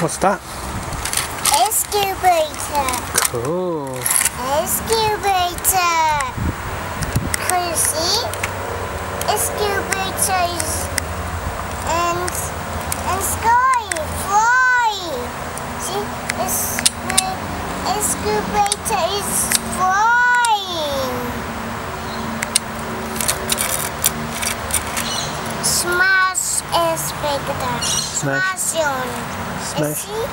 What's that? Excavator. Cool. Excavator. Can you see? Excavator is and sky fly. See, excavator is flying. Smash excavator. Smash on. Smash. See?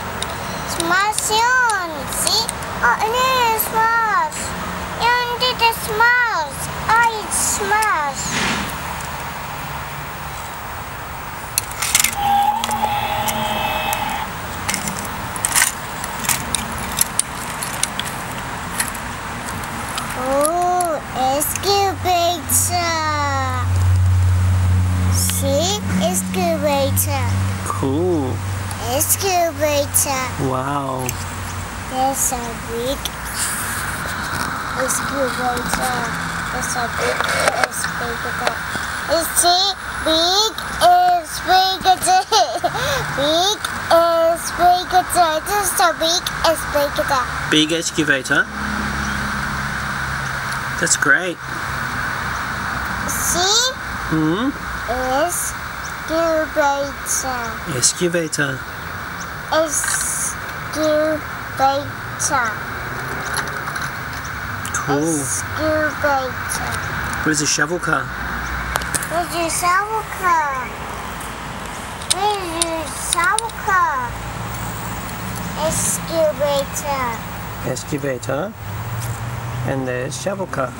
Smash on. See? Oh, no, smash. You did a smash. I smash. Oh, excavator. See? Excavator. Cool. Excavator. Wow. There's a big excavator. There's a big excavator. You see? Big excavator. Big excavator. This is a big excavator. Big excavator. That's great. See? Hmm. Excavator. Excavator. Excavator. Cool. Excavator. Where's the shovel car? Where's your shovel car? Where's your shovel car? Excavator. Excavator. And there's shovel car.